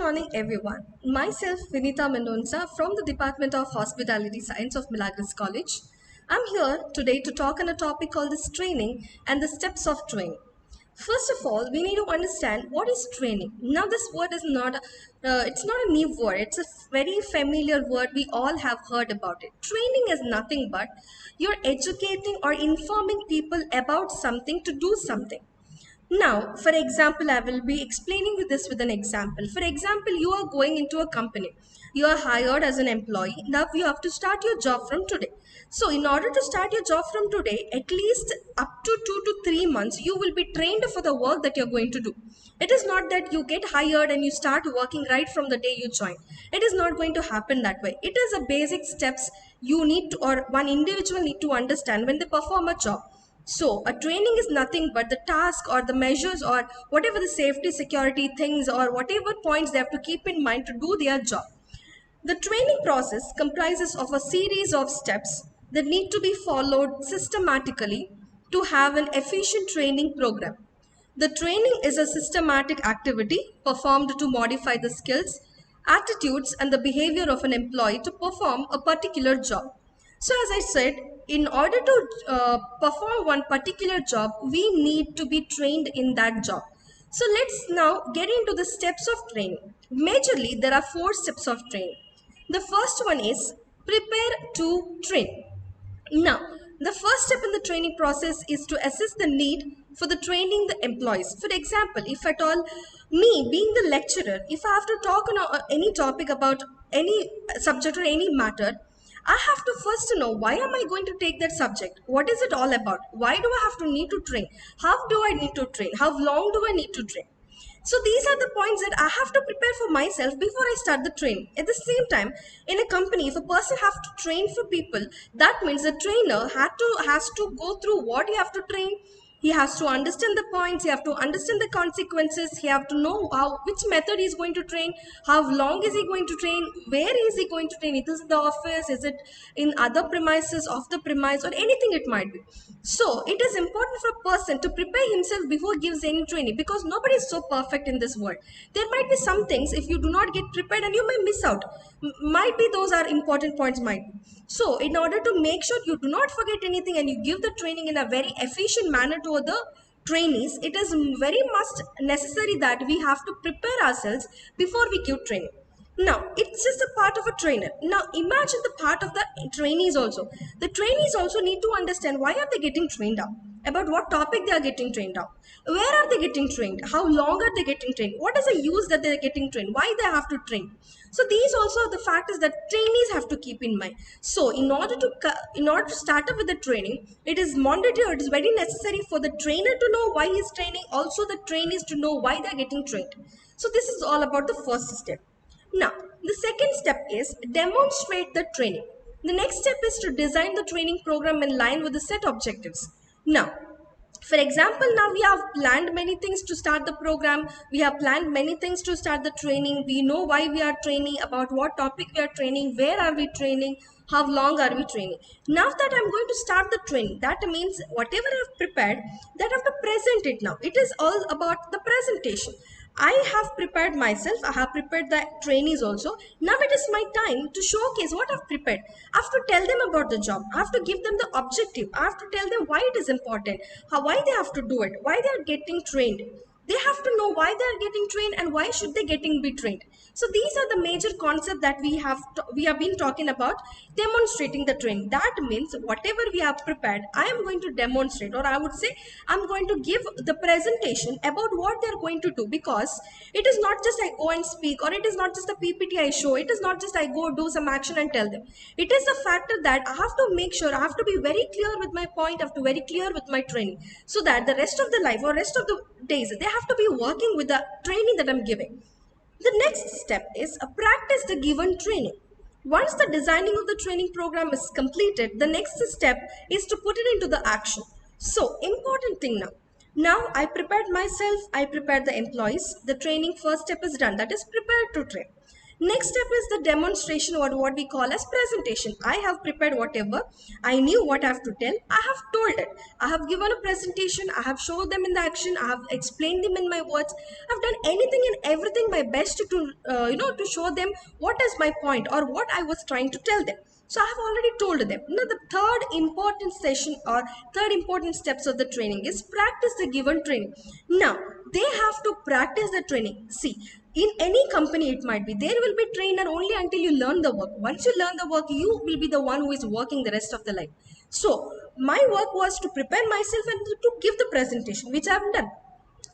morning, everyone. Myself, Vineetha Mendonca from the Department of Hospitality Science of Milagros College. I'm here today to talk on a topic called this training and the steps of training. First of all, we need to understand what is training. Now, this word is it's not a new word. It's a very familiar word. We all have heard about it. Training is nothing but you're educating or informing people about something to do something. Now, for example, I will be explaining you this with an example. For example, you are going into a company. You are hired as an employee. Now you have to start your job from today. So in order to start your job from today, at least up to 2 to 3 months, you will be trained for the work that you're going to do. It is not that you get hired and you start working right from the day you join. It is not going to happen that way. It is a basic steps you need to, or one individual need to understand when they perform a job. So, a training is nothing but the task or the measures or whatever the safety, security things or whatever points they have to keep in mind to do their job. The training process comprises of a series of steps that need to be followed systematically to have an efficient training program. The training is a systematic activity performed to modify the skills, attitudes, and the behavior of an employee to perform a particular job. So, as I said, in order to perform one particular job, we need to be trained in that job. So, let's now get into the steps of training. Majorly, there are 4 steps of training. The first one is prepare to train. Now, the first step in the training process is to assess the need for the training the employees. For example, if at all me being the lecturer, if I have to talk on any topic about any subject or any matter, I have to first know why am I going to take that subject? What is it all about? Why do I have to need to train? How do I need to train? How long do I need to train? So these are the points that I have to prepare for myself before I start the training. At the same time, in a company, if a person have to train for people, that means the trainer has to go through what he have to train. He has to understand the points. He have to understand the consequences. He have to know which method he is going to train. How long is he going to train? Where is he going to train? Is it in the office? Is it in other premises, off the premise, or anything it might be? So it is important for a person to prepare himself before he gives any training because nobody is so perfect in this world. There might be some things if you do not get prepared and you may miss out. Might be those are important points, might be. So in order to make sure you do not forget anything and you give the training in a very efficient manner to the trainees, it is very much necessary that we have to prepare ourselves before we give training. Now, it's just a part of a trainer. Now, imagine the part of the trainees also. The trainees also need to understand why are they getting trained up, about what topic they are getting trained up, where are they getting trained, how long are they getting trained, what is the use that they are getting trained, why they have to train. So these also are the factors that trainees have to keep in mind. So in order to start up with the training, it is mandatory, it is very necessary for the trainer to know why he is training, also the trainees to know why they are getting trained. So this is all about the first step. Now, the second step is demonstrate the training. The next step is to design the training program in line with the set objectives. Now, for example, now we have planned many things to start the program. We have planned many things to start the training. We know why we are training, about what topic we are training, where are we training, how long are we training. Now that I'm going to start the training, that means whatever I've prepared, that I have to present it now. It is all about the presentation. I have prepared myself. I have prepared the trainees also. Now it is my time to showcase what I've prepared. I have to tell them about the job. I have to give them the objective. I have to tell them why it is important, why they have to do it, why they are getting trained. They have to know why they are getting trained and why should they getting be trained. So these are the major concepts that we have been talking about demonstrating the training. That means whatever we have prepared, I am going to demonstrate, or I would say I'm going to give the presentation about what they're going to do, because it is not just I go and speak, or it is not just a PPT I show, it is not just I go do some action and tell them. It is a factor that I have to make sure I have to be very clear with my point, I have to be very clear with my training, so that the rest of the life or rest of the days they have to be working with the training that I'm giving. The next step is practice the given training. Once the designing of the training program is completed, the next step is to put it into the action. So, important thing now. Now, I prepared myself, I prepared the employees. The training first step is done. That is prepare to train. Next step is the demonstration, or what we call as presentation. I have prepared whatever. I knew what I have to tell. I have told it. I have given a presentation. I have showed them in the action. I have explained them in my words. I've done anything and everything my best to to show them what is my point or what I was trying to tell them. So I have already told them. Now the third important session or third important steps of the training is practice the given training. Now they have to practice the training. See, in any company it might be, there will be trainer only until you learn the work. Once you learn the work, you will be the one who is working the rest of the life. So my work was to prepare myself and to give the presentation, which I have done.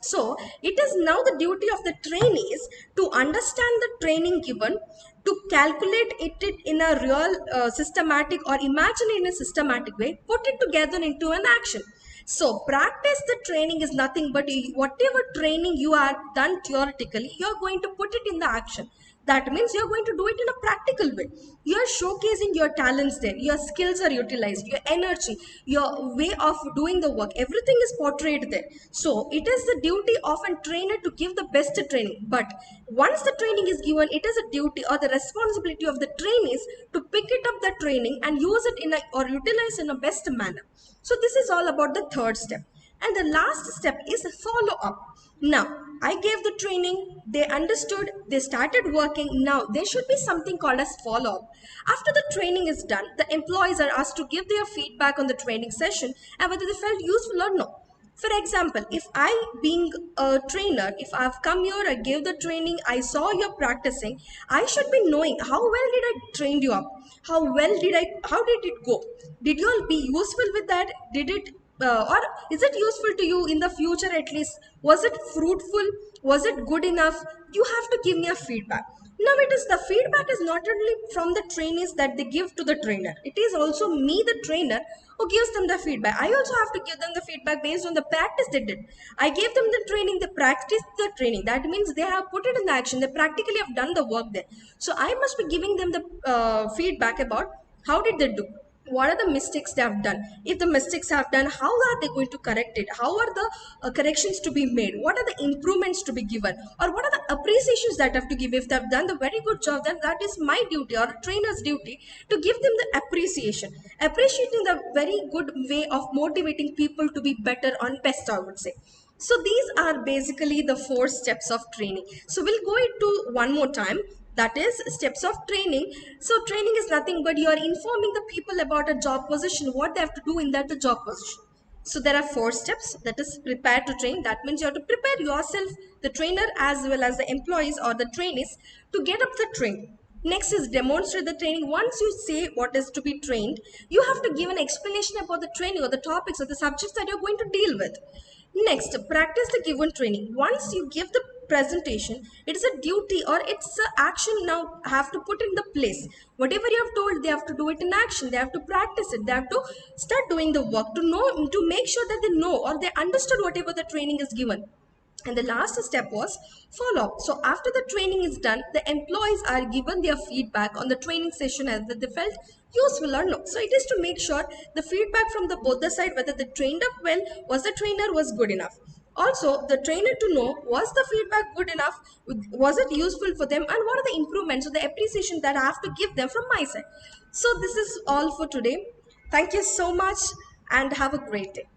So it is now the duty of the trainees to understand the training given, to calculate it in a real systematic, or imagine it in a systematic way, put it together into an action. So practice the training is nothing but whatever training you are done theoretically, you are going to put it in the action. That means you're going to do it in a practical way. You're showcasing your talents there. Your skills are utilized, your energy, your way of doing the work, everything is portrayed there. So it is the duty of a trainer to give the best training. But once the training is given, it is a duty or the responsibility of the trainees to pick it up the training and use it in a, or utilize in a best manner. So this is all about the third step. And the last step is a follow up. Now, I gave the training, they understood, they started working. Now, there should be something called as follow up. After the training is done, the employees are asked to give their feedback on the training session and whether they felt useful or no. For example, if I, being a trainer, if I've come here, I gave the training, I saw you practicing, I should be knowing how well did I train you up? How did it go? Did you all be useful with that? Did it, or is it useful to you in the future at least? Was it fruitful? Was it good enough? You have to give me a feedback. Now it is the feedback is not only from the trainees that they give to the trainer. It is also me, the trainer, who gives them the feedback. I also have to give them the feedback based on the practice they did. I gave them the training, they practiced the training. That means they have put it in the action. They practically have done the work there. So I must be giving them the feedback about how did they do, what are the mistakes they have done. If the mistakes have done, how are they going to correct it? How are the corrections to be made? What are the improvements to be given? Or what are the appreciations that I have to give? If they have done the very good job, then that is my duty or a trainer's duty to give them the appreciation. Appreciating the very good way of motivating people to be better on best, I would say. So these are basically the 4 steps of training. So we'll go into one more time. That is steps of training. So training is nothing but you are informing the people about a job position, what they have to do in that job position. So there are 4 steps. That is prepare to train. That means you have to prepare yourself, the trainer as well as the employees or the trainees, to get up the training. Next is demonstrate the training. Once you say what is to be trained, you have to give an explanation about the training or the topics or the subjects that you're going to deal with. Next, practice the given training. Once you give the presentation, it is a duty or it's an action now have to put in the place. Whatever you have told, they have to do it in action. They have to practice it. They have to start doing the work to know, to make sure that they know or they understood whatever the training is given. And the last step was follow up. So after the training is done, the employees are given their feedback on the training session as that they felt useful or no. So it is to make sure the feedback from the both the side, whether they trained up well, was the trainer was good enough. Also, the trainer to know, was the feedback good enough, was it useful for them, and what are the improvements or the appreciation that I have to give them from my side. So this is all for today. Thank you so much and have a great day.